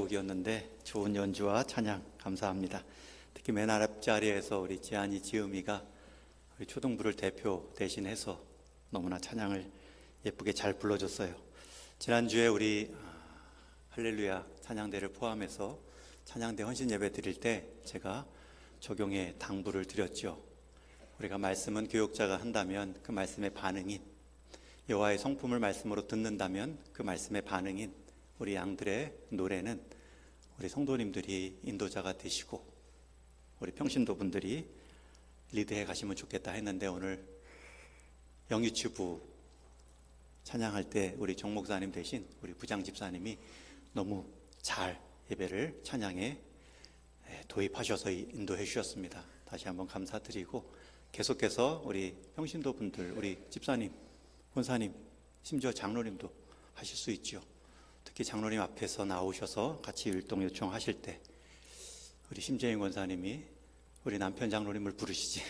곡이었는데 좋은 연주와 찬양 감사합니다. 특히 맨 아랫자리에서 우리 지안이 지음이가 우리 초등부를 대표 대신해서 너무나 찬양을 예쁘게 잘 불러줬어요. 지난주에 우리 할렐루야 찬양대를 포함해서 찬양대 헌신 예배 드릴 때 제가 적용의 당부를 드렸죠. 우리가 말씀은 교육자가 한다면 그 말씀의 반응인, 여호와의 성품을 말씀으로 듣는다면 그 말씀의 반응인 우리 양들의 노래는 우리 성도님들이 인도자가 되시고 우리 평신도분들이 리드해 가시면 좋겠다 했는데, 오늘 영유치부 찬양할 때 우리 정 목사님 대신 우리 부장 집사님이 너무 잘 예배를 찬양에 도입하셔서 인도해 주셨습니다. 다시 한번 감사드리고, 계속해서 우리 평신도분들, 우리 집사님, 권사님, 심지어 장로님도 하실 수 있죠. 특히 장로님 앞에서 나오셔서 같이 율동 요청하실 때 우리 심재인 권사님이 우리 남편 장로님을 부르시지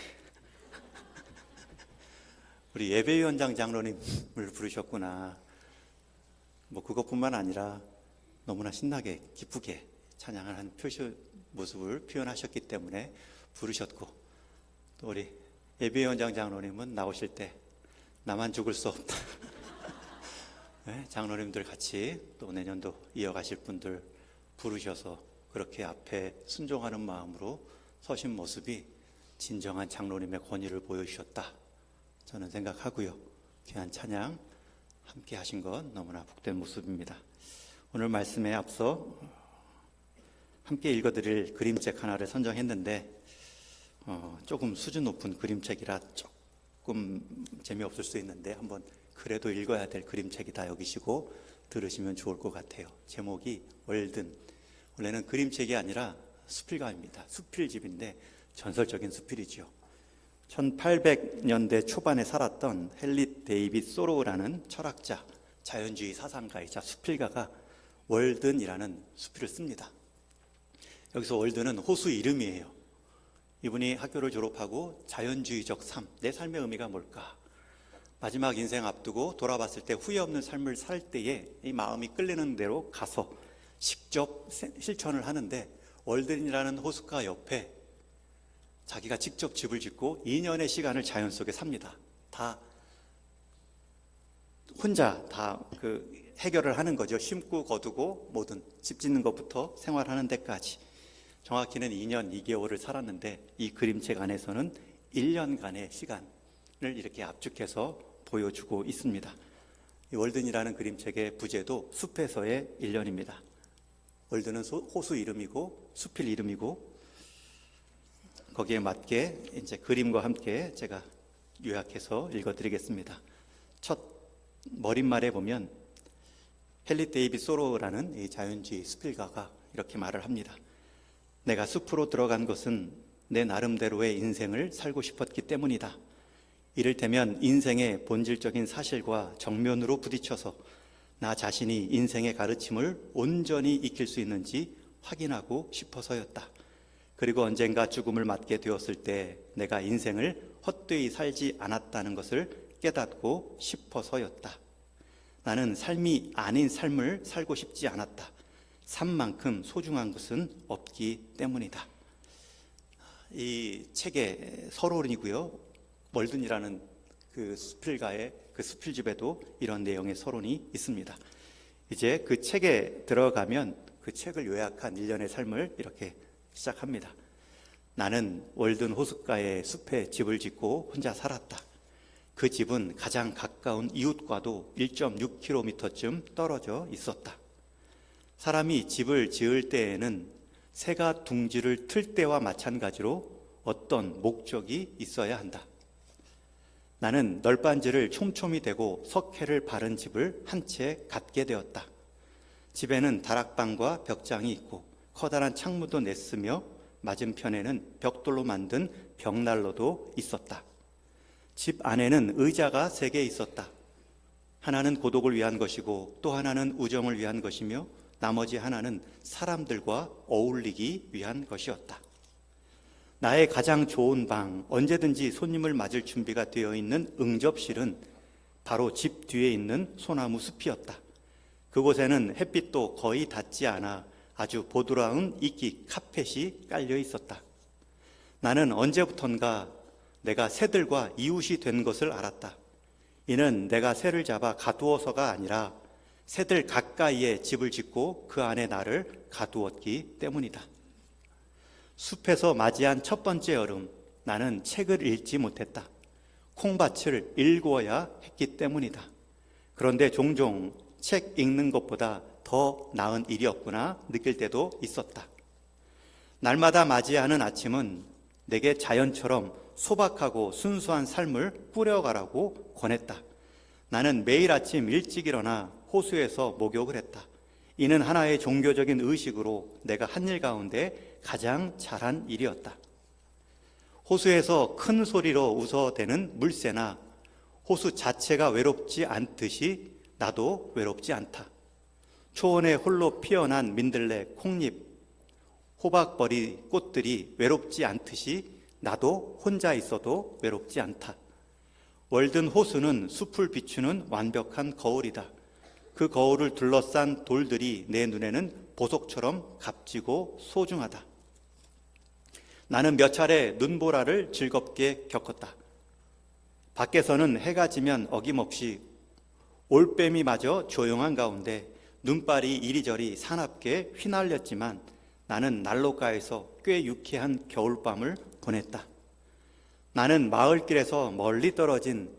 우리 예배위원장 장로님을 부르셨구나. 뭐 그것뿐만 아니라 너무나 신나게 기쁘게 찬양을 한 모습을 표현하셨기 때문에 부르셨고, 또 우리 예배위원장 장로님은 나오실 때 나만 죽을 수 없다 네, 장로님들 같이 또 내년도 이어가실 분들 부르셔서 그렇게 앞에 순종하는 마음으로 서신 모습이 진정한 장로님의 권위를 보여주셨다, 저는 생각하고요. 귀한 찬양 함께 하신 건 너무나 복된 모습입니다. 오늘 말씀에 앞서 함께 읽어드릴 그림책 하나를 선정했는데 조금 수준 높은 그림책이라 조금 재미없을 수 있는데 한번 그래도 읽어야 될 그림책이다 여기시고 들으시면 좋을 것 같아요. 제목이 월든. 원래는 그림책이 아니라 수필가입니다. 수필집인데 전설적인 수필이죠. 1800년대 초반에 살았던 헨리 데이빗 소로우라는 철학자, 자연주의 사상가이자 수필가가 월든이라는 수필을 씁니다. 여기서 월든은 호수 이름이에요. 이분이 학교를 졸업하고 자연주의적 삶, 내 삶의 의미가 뭘까? 마지막 인생 앞두고 돌아봤을 때 후회 없는 삶을 살 때에 이 마음이 끌리는 대로 가서 직접 실천을 하는데, 월든이라는 호숫가 옆에 자기가 직접 집을 짓고 2년의 시간을 자연 속에 삽니다. 다 혼자 다 해결을 하는 거죠. 심고 거두고 모든 집 짓는 것부터 생활하는 데까지. 정확히는 2년 2개월을 살았는데, 이 그림책 안에서는 1년간의 시간을 이렇게 압축해서 보여주고 있습니다. 이 월든이라는 그림책의 부제도 숲에서의 1년입니다. 월든은 호수 이름이고 수필 이름이고, 거기에 맞게 이제 그림과 함께 제가 요약해서 읽어드리겠습니다. 첫 머릿말에 보면 헨리 데이빗 소로우라는 이 자연주의 수필가가 이렇게 말을 합니다. 내가 숲으로 들어간 것은 내 나름대로의 인생을 살고 싶었기 때문이다. 이를테면 인생의 본질적인 사실과 정면으로 부딪혀서 나 자신이 인생의 가르침을 온전히 익힐 수 있는지 확인하고 싶어서였다. 그리고 언젠가 죽음을 맞게 되었을 때 내가 인생을 헛되이 살지 않았다는 것을 깨닫고 싶어서였다. 나는 삶이 아닌 삶을 살고 싶지 않았다. 삶만큼 소중한 것은 없기 때문이다. 이 책의 서론이고요. 월든이라는 그 수필가의 그 수필집에도 이런 내용의 서론이 있습니다. 이제 그 책에 들어가면 그 책을 요약한 일련의 삶을 이렇게 시작합니다. 나는 월든 호숫가의 숲에 집을 짓고 혼자 살았다. 그 집은 가장 가까운 이웃과도 1.6km쯤 떨어져 있었다. 사람이 집을 지을 때에는 새가 둥지를 틀 때와 마찬가지로 어떤 목적이 있어야 한다. 나는 널빤지를 촘촘히 대고 석회를 바른 집을 한 채 갖게 되었다. 집에는 다락방과 벽장이 있고 커다란 창문도 냈으며 맞은편에는 벽돌로 만든 벽난로도 있었다. 집 안에는 의자가 3개 있었다. 하나는 고독을 위한 것이고 또 하나는 우정을 위한 것이며 나머지 하나는 사람들과 어울리기 위한 것이었다. 나의 가장 좋은 방, 언제든지 손님을 맞을 준비가 되어 있는 응접실은 바로 집 뒤에 있는 소나무 숲이었다. 그곳에는 햇빛도 거의 닿지 않아 아주 보드라운 이끼 카펫이 깔려 있었다. 나는 언제부턴가 내가 새들과 이웃이 된 것을 알았다. 이는 내가 새를 잡아 가두어서가 아니라 새들 가까이에 집을 짓고 그 안에 나를 가두었기 때문이다. 숲에서 맞이한 첫 번째 여름, 나는 책을 읽지 못했다. 콩밭을 일구어야 했기 때문이다. 그런데 종종 책 읽는 것보다 더 나은 일이었구나 느낄 때도 있었다. 날마다 맞이하는 아침은 내게 자연처럼 소박하고 순수한 삶을 꾸려가라고 권했다. 나는 매일 아침 일찍 일어나 호수에서 목욕을 했다. 이는 하나의 종교적인 의식으로 내가 한 일 가운데 가장 잘한 일이었다. 호수에서 큰 소리로 웃어대는 물새나 호수 자체가 외롭지 않듯이 나도 외롭지 않다. 초원에 홀로 피어난 민들레, 콩잎, 호박벌이 꽃들이 외롭지 않듯이 나도 혼자 있어도 외롭지 않다. 월든 호수는 숲을 비추는 완벽한 거울이다. 그 거울을 둘러싼 돌들이 내 눈에는 보석처럼 값지고 소중하다. 나는 몇 차례 눈보라를 즐겁게 겪었다. 밖에서는 해가 지면 어김없이 올빼미마저 조용한 가운데 눈발이 이리저리 사납게 휘날렸지만 나는 난로가에서 꽤 유쾌한 겨울밤을 보냈다. 나는 마을길에서 멀리 떨어진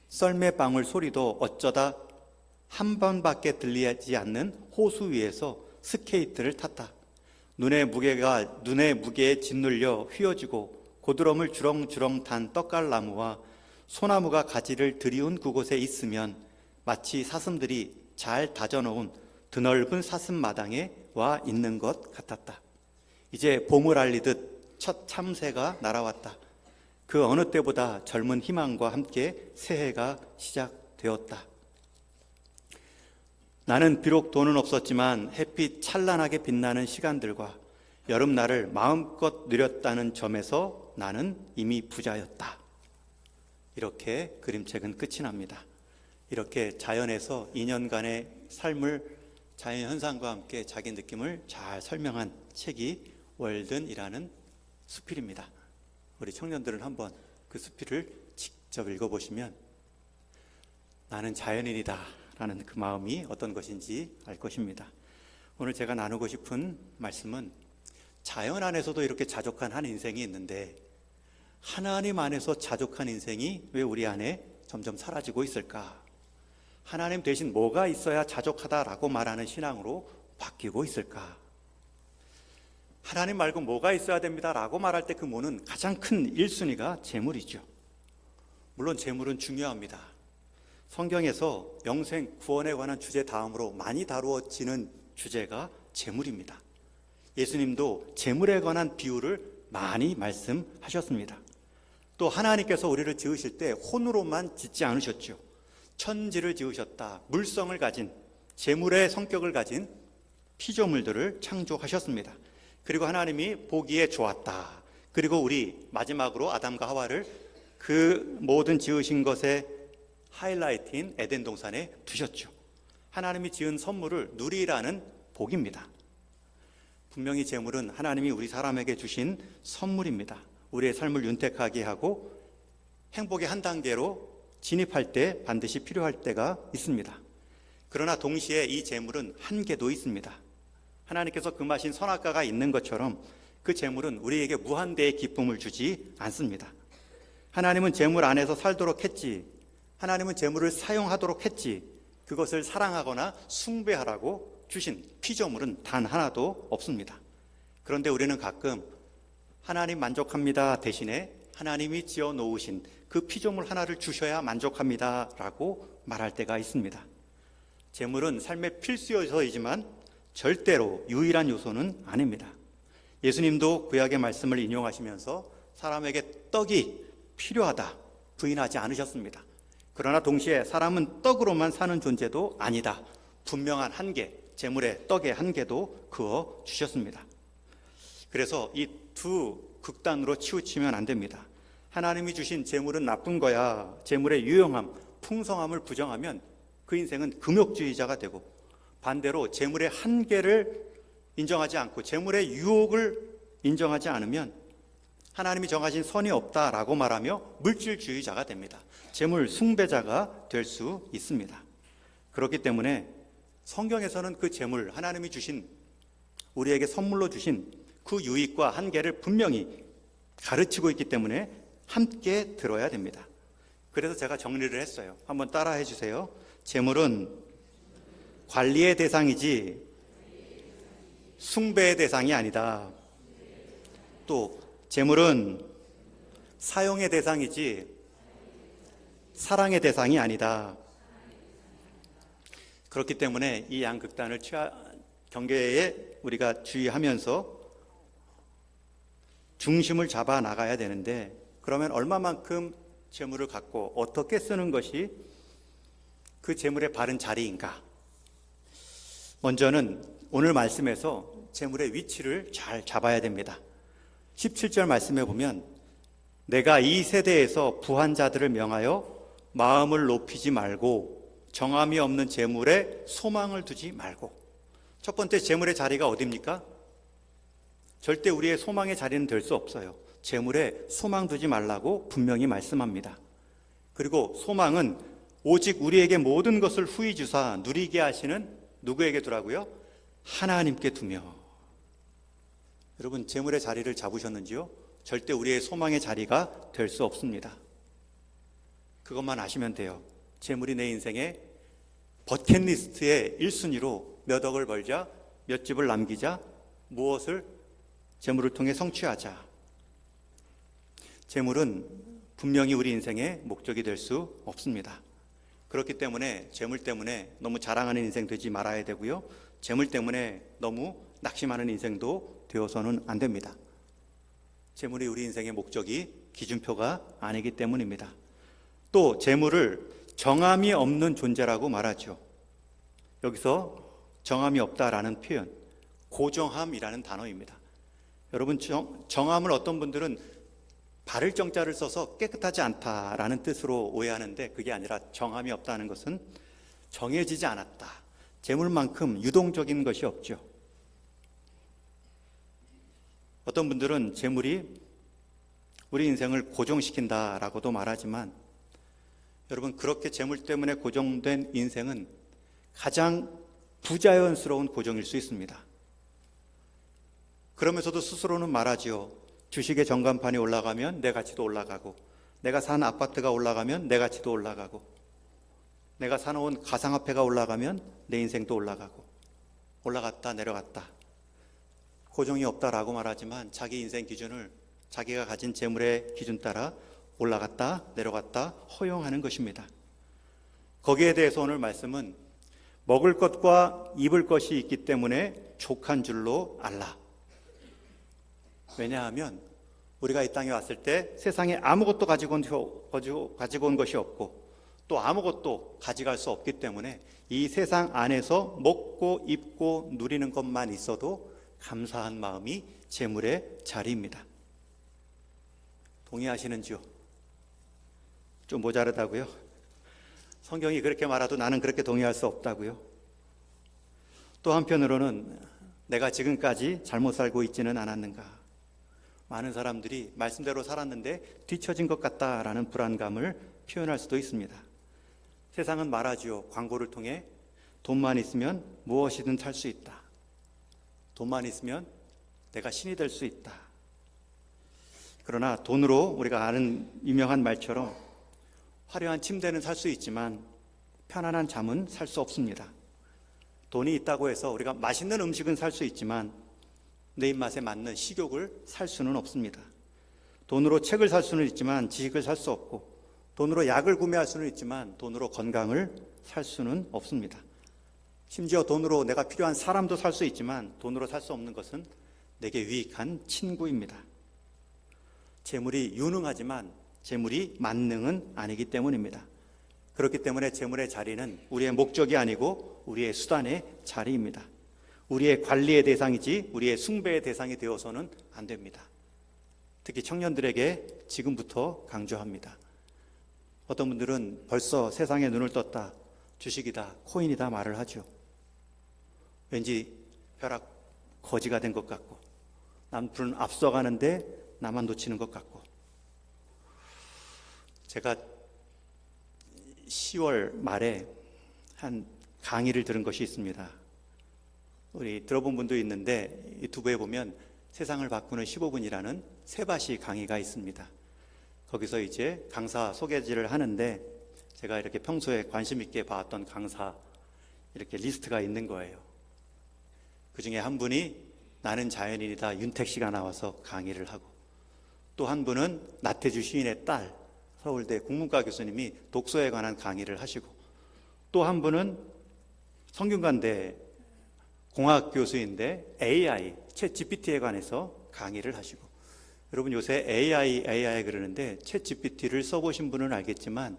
썰매방울 소리도 어쩌다 한 번밖에 들리지 않는 호수 위에서 스케이트를 탔다. 눈의 무게에 짓눌려 휘어지고 고드럼을 주렁주렁 단 떡갈나무와 소나무가 가지를 들이운 그곳에 있으면 마치 사슴들이 잘 다져놓은 드넓은 사슴마당에 와 있는 것 같았다. 이제 봄을 알리듯 첫 참새가 날아왔다. 그 어느 때보다 젊은 희망과 함께 새해가 시작되었다. 나는 비록 돈은 없었지만 햇빛 찬란하게 빛나는 시간들과 여름날을 마음껏 누렸다는 점에서 나는 이미 부자였다. 이렇게 그림책은 끝이 납니다. 이렇게 자연에서 2년간의 삶을 자연현상과 함께 자기 느낌을 잘 설명한 책이 월든이라는 수필입니다. 우리 청년들은 한번 그 수필을 직접 읽어보시면 나는 자연인이다 라는 그 마음이 어떤 것인지 알 것입니다. 오늘 제가 나누고 싶은 말씀은 자연 안에서도 이렇게 자족한 한 인생이 있는데 하나님 안에서 자족한 인생이 왜 우리 안에 점점 사라지고 있을까? 하나님 대신 뭐가 있어야 자족하다라고 말하는 신앙으로 바뀌고 있을까? 하나님 말고 뭐가 있어야 됩니다라고 말할 때 그 뭐는 가장 큰 1순위가 재물이죠. 물론 재물은 중요합니다. 성경에서 영생 구원에 관한 주제 다음으로 많이 다루어지는 주제가 재물입니다. 예수님도 재물에 관한 비유를 많이 말씀하셨습니다. 또 하나님께서 우리를 지으실 때 혼으로만 짓지 않으셨죠. 천지를 지으셨다. 물성을 가진 재물의 성격을 가진 피조물들을 창조하셨습니다. 그리고 하나님이 보기에 좋았다. 그리고 우리 마지막으로 아담과 하와를 그 모든 지으신 것의 하이라이트인 에덴 동산에 두셨죠. 하나님이 지은 선물을 누리라는 복입니다. 분명히 재물은 하나님이 우리 사람에게 주신 선물입니다. 우리의 삶을 윤택하게 하고 행복의 한 단계로 진입할 때 반드시 필요할 때가 있습니다. 그러나 동시에 이 재물은 한계도 있습니다. 하나님께서 금하신 선악과가 있는 것처럼 그 재물은 우리에게 무한대의 기쁨을 주지 않습니다. 하나님은 재물 안에서 살도록 했지, 하나님은 재물을 사용하도록 했지, 그것을 사랑하거나 숭배하라고 주신 피조물은 단 하나도 없습니다. 그런데 우리는 가끔 하나님 만족합니다 대신에 하나님이 지어 놓으신 그 피조물 하나를 주셔야 만족합니다 라고 말할 때가 있습니다. 재물은 삶의 필수 요소이지만 절대로 유일한 요소는 아닙니다. 예수님도 구약의 말씀을 인용하시면서 사람에게 떡이 필요하다 부인하지 않으셨습니다. 그러나 동시에 사람은 떡으로만 사는 존재도 아니다. 분명한 한계, 재물의 떡의 한계도 그어 주셨습니다. 그래서 이 두 극단으로 치우치면 안 됩니다. 하나님이 주신 재물은 나쁜 거야, 재물의 유용함, 풍성함을 부정하면 그 인생은 금욕주의자가 되고, 반대로 재물의 한계를 인정하지 않고 재물의 유혹을 인정하지 않으면 하나님이 정하신 선이 없다라고 말하며 물질주의자가 됩니다. 재물 숭배자가 될 수 있습니다. 그렇기 때문에 성경에서는 그 재물, 하나님이 주신, 우리에게 선물로 주신 그 유익과 한계를 분명히 가르치고 있기 때문에 함께 들어야 됩니다. 그래서 제가 정리를 했어요. 한번 따라해 주세요. 재물은 관리의 대상이지 숭배의 대상이 아니다. 또 재물은 사용의 대상이지 사랑의 대상이 아니다. 그렇기 때문에 이 양극단을 경계에 우리가 주의하면서 중심을 잡아 나가야 되는데, 그러면 얼마만큼 재물을 갖고 어떻게 쓰는 것이 그 재물의 바른 자리인가? 먼저는 오늘 말씀에서 재물의 위치를 잘 잡아야 됩니다. 17절 말씀에 보면 내가 이 세대에서 부한 자들을 명하여 마음을 높이지 말고 정함이 없는 재물에 소망을 두지 말고. 첫 번째, 재물의 자리가 어디입니까? 절대 우리의 소망의 자리는 될 수 없어요. 재물에 소망 두지 말라고 분명히 말씀합니다. 그리고 소망은 오직 우리에게 모든 것을 후히 주사 누리게 하시는 누구에게 두라고요? 하나님께 두며. 여러분, 재물의 자리를 잡으셨는지요? 절대 우리의 소망의 자리가 될 수 없습니다. 그것만 아시면 돼요. 재물이 내 인생의 버킷리스트의 1순위로 몇 억을 벌자, 몇 집을 남기자, 무엇을 재물을 통해 성취하자. 재물은 분명히 우리 인생의 목적이 될 수 없습니다. 그렇기 때문에 재물 때문에 너무 자랑하는 인생 되지 말아야 되고요. 재물 때문에 너무 낙심하는 인생도 되어서는 안 됩니다. 재물이 우리 인생의 목적이 기준표가 아니기 때문입니다. 또 재물을 정함이 없는 존재라고 말하죠. 여기서 정함이 없다라는 표현, 고정함이라는 단어입니다. 여러분, 정함을 어떤 분들은 바를 정자를 써서 깨끗하지 않다라는 뜻으로 오해하는데, 그게 아니라 정함이 없다는 것은 정해지지 않았다. 재물만큼 유동적인 것이 없죠. 어떤 분들은 재물이 우리 인생을 고정시킨다라고도 말하지만, 여러분, 그렇게 재물 때문에 고정된 인생은 가장 부자연스러운 고정일 수 있습니다. 그러면서도 스스로는 말하지요. 주식의 전간판이 올라가면 내 가치도 올라가고, 내가 산 아파트가 올라가면 내 가치도 올라가고, 내가 사놓은 가상화폐가 올라가면 내 인생도 올라가고, 올라갔다 내려갔다. 고정이 없다라고 말하지만 자기 인생 기준을 자기가 가진 재물의 기준 따라 올라갔다 내려갔다 허용하는 것입니다. 거기에 대해서 오늘 말씀은 먹을 것과 입을 것이 있기 때문에 족한 줄로 알라. 왜냐하면 우리가 이 땅에 왔을 때 세상에 아무것도 가지고 온 것이 없고 또 아무것도 가져갈 수 없기 때문에 이 세상 안에서 먹고 입고 누리는 것만 있어도 감사한 마음이 재물의 자리입니다. 동의하시는지요? 좀 모자르다고요? 성경이 그렇게 말해도 나는 그렇게 동의할 수 없다고요? 또 한편으로는 내가 지금까지 잘못 살고 있지는 않았는가? 많은 사람들이 말씀대로 살았는데 뒤처진 것 같다라는 불안감을 표현할 수도 있습니다. 세상은 말하지요. 광고를 통해 돈만 있으면 무엇이든 살 수 있다. 돈만 있으면 내가 신이 될 수 있다. 그러나 돈으로 우리가 아는 유명한 말처럼 화려한 침대는 살 수 있지만 편안한 잠은 살 수 없습니다. 돈이 있다고 해서 우리가 맛있는 음식은 살 수 있지만 내 입맛에 맞는 식욕을 살 수는 없습니다. 돈으로 책을 살 수는 있지만 지식을 살 수 없고, 돈으로 약을 구매할 수는 있지만 돈으로 건강을 살 수는 없습니다. 심지어 돈으로 내가 필요한 사람도 살 수 있지만 돈으로 살 수 없는 것은 내게 유익한 친구입니다. 재물이 유능하지만 재물이 만능은 아니기 때문입니다. 그렇기 때문에 재물의 자리는 우리의 목적이 아니고 우리의 수단의 자리입니다. 우리의 관리의 대상이지 우리의 숭배의 대상이 되어서는 안 됩니다. 특히 청년들에게 지금부터 강조합니다. 어떤 분들은 벌써 세상에 눈을 떴다, 주식이다, 코인이다 말을 하죠. 왠지 벼락 거지가 된 것 같고, 남들은 앞서가는데 나만 놓치는 것 같고. 제가 10월 말에 한 강의를 들은 것이 있습니다. 우리 들어본 분도 있는데 유튜브에 보면 세상을 바꾸는 15분이라는 세바시 강의가 있습니다. 거기서 이제 강사 소개지를 하는데 제가 이렇게 평소에 관심 있게 봤던 강사 이렇게 리스트가 있는 거예요. 그 중에 한 분이 나는 자연인이다 윤택 씨가 나와서 강의를 하고, 또 한 분은 나태주 시인의 딸 서울대 국문과 교수님이 독서에 관한 강의를 하시고, 또 한 분은 성균관대 공학 교수인데 AI, 챗 GPT에 관해서 강의를 하시고. 여러분 요새 AI 그러는데 챗 GPT를 써보신 분은 알겠지만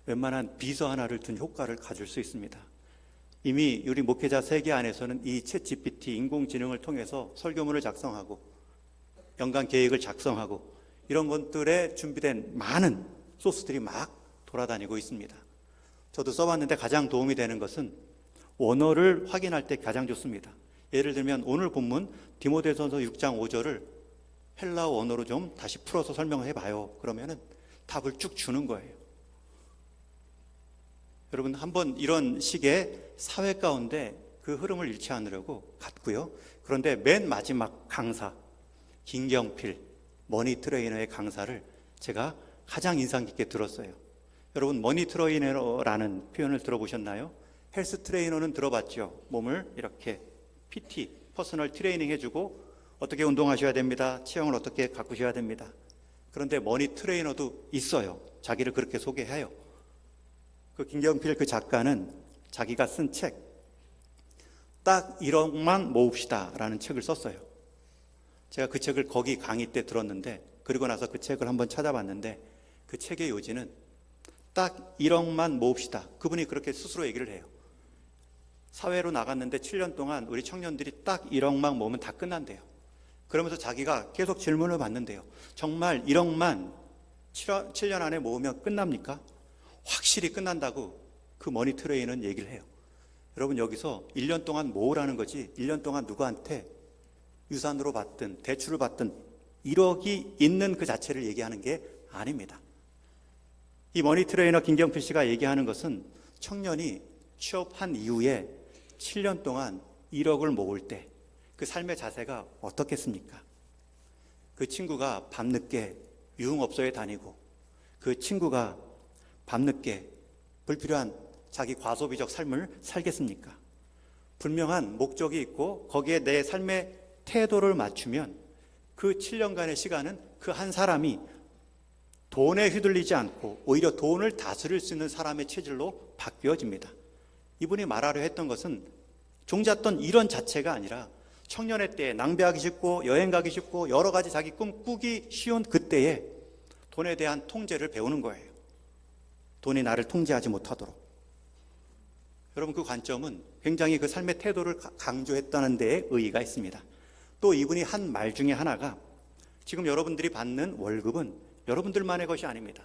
웬만한 비서 하나를 둔 효과를 가질 수 있습니다. 이미 우리 목회자 세계 안에서는 이 챗 GPT 인공지능을 통해서 설교문을 작성하고 연간 계획을 작성하고 이런 것들에 준비된 많은 소스들이 막 돌아다니고 있습니다. 저도 써봤는데 가장 도움이 되는 것은 원어를 확인할 때 가장 좋습니다. 예를 들면 오늘 본문 디모데전서 6장 5절을 헬라어 원어로 좀 다시 풀어서 설명을 해봐요. 그러면은 답을 쭉 주는 거예요. 여러분 한번 이런 식의 사회 가운데 그 흐름을 잃지 않으려고 갔고요. 그런데 맨 마지막 강사 김경필 머니 트레이너의 강사를 제가 가장 인상 깊게 들었어요. 여러분 머니 트레이너라는 표현을 들어보셨나요? 헬스 트레이너는 들어봤죠. 몸을 이렇게 PT, 퍼스널 트레이닝 해주고 어떻게 운동하셔야 됩니다. 체형을 어떻게 가꾸셔야 됩니다. 그런데 머니 트레이너도 있어요. 자기를 그렇게 소개해요. 그 김경필 그 작가는 자기가 쓴 책, 딱 1억만 모읍시다 라는 책을 썼어요. 제가 그 책을 거기 강의 때 들었는데, 그리고 나서 그 책을 한번 찾아봤는데 그 책의 요지는 딱 1억만 모읍시다. 그분이 그렇게 스스로 얘기를 해요. 사회로 나갔는데 7년 동안 우리 청년들이 딱 1억만 모으면 다 끝난대요. 그러면서 자기가 계속 질문을 받는데요. 정말 1억만 7년 안에 모으면 끝납니까? 확실히 끝난다고 그 머니 트레이너는 얘기를 해요. 여러분 여기서 1년 동안 모으라는 거지 1년 동안 누구한테 유산으로 받든 대출을 받든 1억이 있는 그 자체를 얘기하는 게 아닙니다. 이 머니 트레이너 김경필 씨가 얘기하는 것은 청년이 취업한 이후에 7년 동안 1억을 모을 때 그 삶의 자세가 어떻겠습니까? 그 친구가 밤늦게 유흥업소에 다니고, 그 친구가 밤늦게 불필요한 자기 과소비적 삶을 살겠습니까? 분명한 목적이 있고 거기에 내 삶의 태도를 맞추면 그 7년간의 시간은 그 한 사람이 돈에 휘둘리지 않고 오히려 돈을 다스릴 수 있는 사람의 체질로 바뀌어집니다. 이분이 말하려 했던 것은 종잣돈 이런 자체가 아니라 청년의 때에 낭비하기 쉽고 여행 가기 쉽고 여러 가지 자기 꿈 꾸기 쉬운 그때에 돈에 대한 통제를 배우는 거예요. 돈이 나를 통제하지 못하도록. 여러분 그 관점은 굉장히 그 삶의 태도를 강조했다는 데에 의의가 있습니다. 또 이분이 한 말 중에 하나가 지금 여러분들이 받는 월급은 여러분들만의 것이 아닙니다.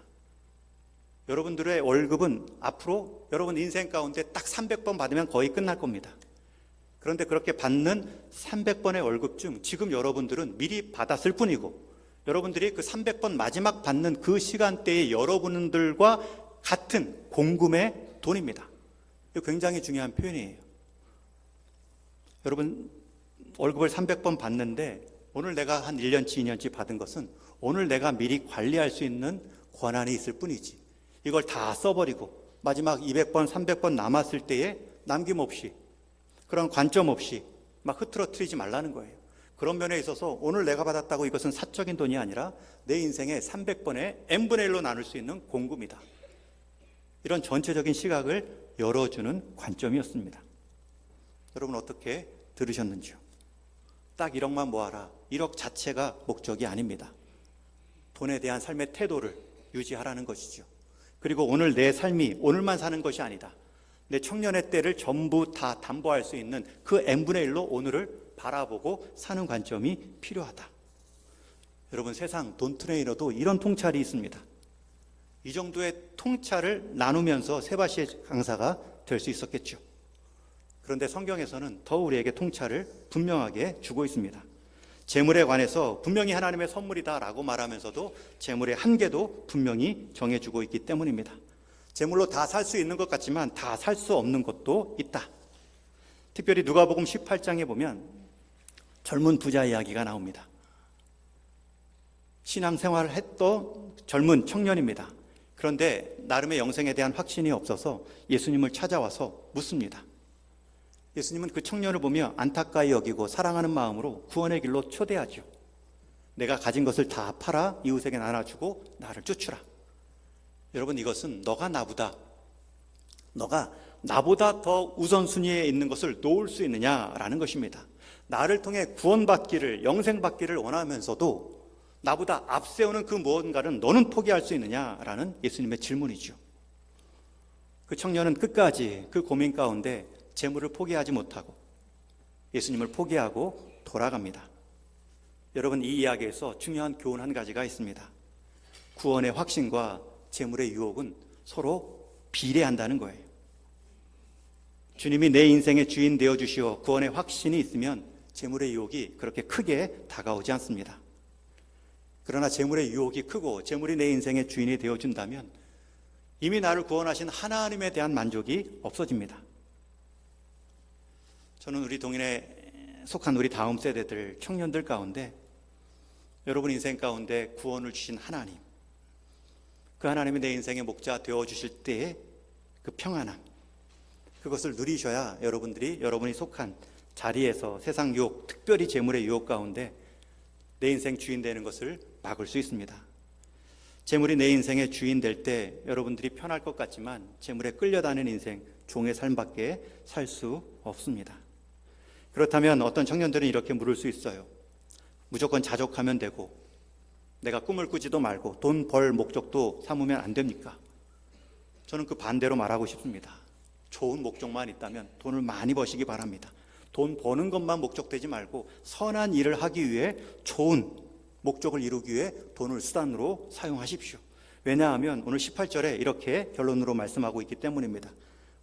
여러분들의 월급은 앞으로 여러분 인생 가운데 딱 300번 받으면 거의 끝날 겁니다. 그런데 그렇게 받는 300번의 월급 중 지금 여러분들은 미리 받았을 뿐이고, 여러분들이 그 300번 마지막 받는 그 시간대에 여러분들과 같은 공금의 돈입니다. 이거 굉장히 중요한 표현이에요. 여러분 월급을 300번 받는데 오늘 내가 한 1년치 2년치 받은 것은 오늘 내가 미리 관리할 수 있는 권한이 있을 뿐이지, 이걸 다 써버리고 마지막 200번 300번 남았을 때에 남김없이 그런 관점 없이 막 흐트러뜨리지 말라는 거예요. 그런 면에 있어서 오늘 내가 받았다고 이것은 사적인 돈이 아니라 내 인생의 300번의 n분의 1로 나눌 수 있는 공금이다. 이런 전체적인 시각을 열어주는 관점이었습니다. 여러분 어떻게 들으셨는지요? 딱 1억만 모아라. 1억 자체가 목적이 아닙니다. 돈에 대한 삶의 태도를 유지하라는 것이죠. 그리고 오늘 내 삶이 오늘만 사는 것이 아니다. 내 청년의 때를 전부 다 담보할 수 있는 그 n분의 1로 오늘을 바라보고 사는 관점이 필요하다. 여러분 세상 돈 트레이너도 이런 통찰이 있습니다. 이 정도의 통찰을 나누면서 세바시 강사가 될 수 있었겠죠. 그런데 성경에서는 더 우리에게 통찰을 분명하게 주고 있습니다. 재물에 관해서 분명히 하나님의 선물이다라고 말하면서도 재물의 한계도 분명히 정해주고 있기 때문입니다. 재물로 다 살 수 있는 것 같지만 다 살 수 없는 것도 있다. 특별히 누가복음 18장에 보면 젊은 부자 이야기가 나옵니다. 신앙생활을 했던 젊은 청년입니다. 그런데 나름의 영생에 대한 확신이 없어서 예수님을 찾아와서 묻습니다. 예수님은 그 청년을 보며 안타까이 여기고 사랑하는 마음으로 구원의 길로 초대하죠. 내가 가진 것을 다 팔아 이웃에게 나눠주고 나를 쫓으라. 여러분, 이것은 너가 나보다 더 우선순위에 있는 것을 놓을 수 있느냐라는 것입니다. 나를 통해 구원받기를, 영생받기를 원하면서도 나보다 앞세우는 그 무언가를 너는 포기할 수 있느냐라는 예수님의 질문이죠. 그 청년은 끝까지 그 고민 가운데 재물을 포기하지 못하고 예수님을 포기하고 돌아갑니다. 여러분, 이 이야기에서 중요한 교훈 한 가지가 있습니다. 구원의 확신과 재물의 유혹은 서로 비례한다는 거예요. 주님이 내 인생의 주인 되어주시어 구원의 확신이 있으면 재물의 유혹이 그렇게 크게 다가오지 않습니다. 그러나 재물의 유혹이 크고 재물이 내 인생의 주인이 되어준다면 이미 나를 구원하신 하나님에 대한 만족이 없어집니다. 저는 우리 동인에 속한 우리 다음 세대들, 청년들 가운데 여러분 인생 가운데 구원을 주신 하나님, 그 하나님이 내 인생의 목자 되어주실 때의 그 평안함, 그것을 누리셔야 여러분이 속한 자리에서 세상 유혹, 특별히 재물의 유혹 가운데 내 인생 주인 되는 것을 막을 수 있습니다. 재물이 내 인생의 주인 될 때 여러분들이 편할 것 같지만 재물에 끌려다니는 인생, 종의 삶밖에 살 수 없습니다. 그렇다면 어떤 청년들은 이렇게 물을 수 있어요. 무조건 자족하면 되고 내가 꿈을 꾸지도 말고 돈 벌 목적도 삼으면 안 됩니까? 저는 그 반대로 말하고 싶습니다. 좋은 목적만 있다면 돈을 많이 버시기 바랍니다. 돈 버는 것만 목적되지 말고 선한 일을 하기 위해 좋은 목적을 이루기 위해 돈을 수단으로 사용하십시오. 왜냐하면 오늘 18절에 이렇게 결론으로 말씀하고 있기 때문입니다.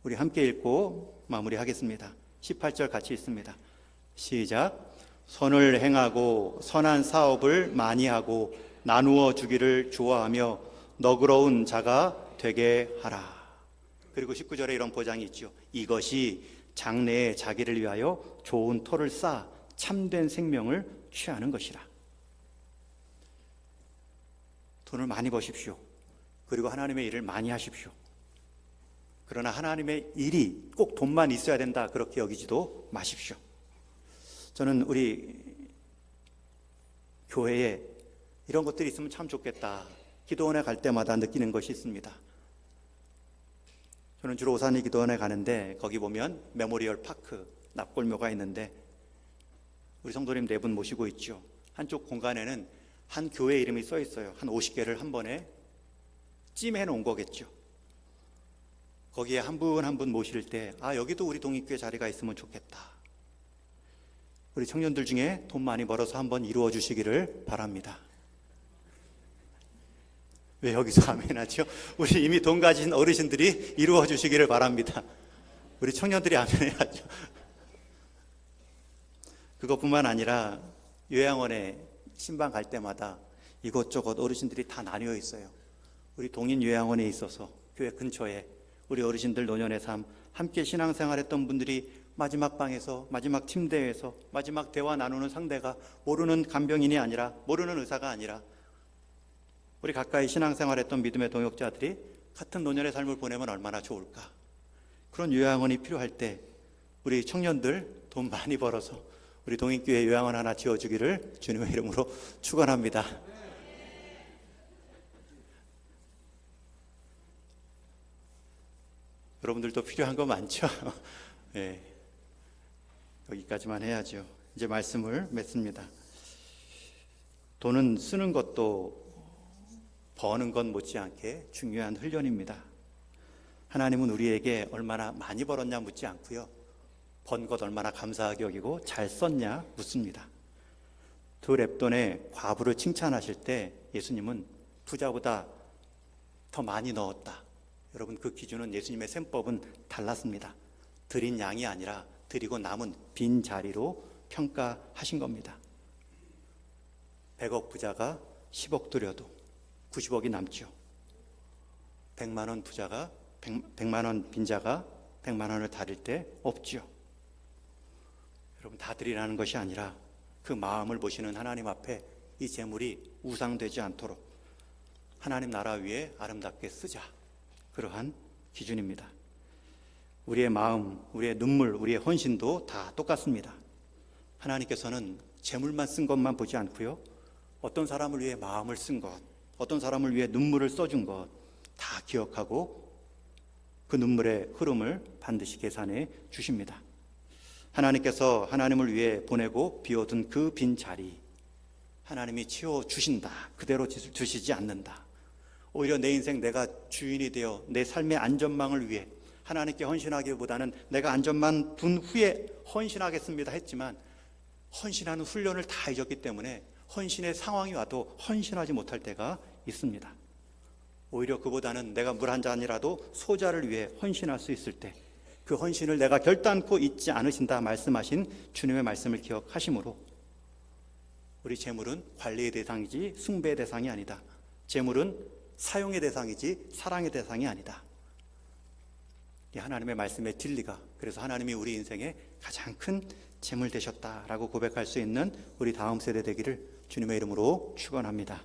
우리 함께 읽고 마무리하겠습니다. 18절 같이 읽습니다. 시작. 선을 행하고 선한 사업을 많이 하고 나누어 주기를 좋아하며 너그러운 자가 되게 하라. 그리고 19절에 이런 보장이 있죠. 이것이 장래에 자기를 위하여 좋은 토를 쌓아 참된 생명을 취하는 것이라. 돈을 많이 버십시오. 그리고 하나님의 일을 많이 하십시오. 그러나 하나님의 일이 꼭 돈만 있어야 된다 그렇게 여기지도 마십시오. 저는 우리 교회에 이런 것들이 있으면 참 좋겠다. 기도원에 갈 때마다 느끼는 것이 있습니다. 저는 주로 오산리 기도원에 가는데 거기 보면 메모리얼 파크, 납골묘가 있는데 우리 성도님 4분 모시고 있죠. 한쪽 공간에는 한 교회 이름이 써 있어요. 한 50개를 한 번에 찜해 놓은 거겠죠. 거기에 한 분 한 분 모실 때 여기도 우리 동익교회 자리가 있으면 좋겠다. 우리 청년들 중에 돈 많이 벌어서 한번 이루어 주시기를 바랍니다. 왜 여기서 아멘하죠? 우리 이미 돈 가진 어르신들이 이루어 주시기를 바랍니다. 우리 청년들이 아멘해야죠. 그것뿐만 아니라 요양원에 신방 갈 때마다 이것저것 어르신들이 다 나뉘어 있어요. 우리 동인 요양원에 있어서 교회 근처에 우리 어르신들 노년의 삶 함께 신앙생활했던 분들이 마지막 방에서 마지막 침대에서 마지막 대화 나누는 상대가 모르는 간병인이 아니라 모르는 의사가 아니라 우리 가까이 신앙생활했던 믿음의 동역자들이 같은 노년의 삶을 보내면 얼마나 좋을까. 그런 요양원이 필요할 때 우리 청년들 돈 많이 벌어서 우리 동인교회 요양원 하나 지어주기를 주님의 이름으로 축원합니다. 여러분들도 필요한 거 많죠? 네. 여기까지만 해야죠. 이제 말씀을 맺습니다. 돈은 쓰는 것도 버는 것 못지않게 중요한 훈련입니다. 하나님은 우리에게 얼마나 많이 벌었냐 묻지 않고요. 번 것 얼마나 감사하게 여기고 잘 썼냐 묻습니다. 2렙돈의 과부를 칭찬하실 때 예수님은 부자보다 더 많이 넣었다. 여러분 그 기준은 예수님의 셈법은 달랐습니다. 드린 양이 아니라 드리고 남은 빈 자리로 평가하신 겁니다. 100억 부자가 10억 드려도 90억이 남죠. 100만 원 부자가 100만 원 빈자가 100만 원을 다릴 때 없죠. 여러분, 다 드리라는 것이 아니라 그 마음을 보시는 하나님 앞에 이 재물이 우상되지 않도록 하나님 나라 위에 아름답게 쓰자. 그러한 기준입니다. 우리의 마음, 우리의 눈물, 우리의 헌신도 다 똑같습니다. 하나님께서는 재물만 쓴 것만 보지 않고요, 어떤 사람을 위해 마음을 쓴 것, 어떤 사람을 위해 눈물을 써준 것 다 기억하고 그 눈물의 흐름을 반드시 계산해 주십니다. 하나님께서 하나님을 위해 보내고 비워둔 그 빈 자리, 하나님이 채워주신다. 그대로 주시지 않는다. 오히려 내 인생 내가 주인이 되어 내 삶의 안전망을 위해 하나님께 헌신하기보다는 내가 안전망 둔 후에 헌신하겠습니다 했지만 헌신하는 훈련을 다 잊었기 때문에 헌신의 상황이 와도 헌신하지 못할 때가 있습니다. 오히려 그보다는 내가 물 한 잔이라도 소자를 위해 헌신할 수 있을 때 그 헌신을 내가 결단코 잊지 않으신다 말씀하신 주님의 말씀을 기억하심으로 우리 재물은 관리의 대상이지 숭배의 대상이 아니다. 재물은 사용의 대상이지 사랑의 대상이 아니다. 이 하나님의 말씀의 진리가, 그래서 하나님이 우리 인생에 가장 큰 재물 되셨다라고 고백할 수 있는 우리 다음 세대 되기를 주님의 이름으로 축원합니다.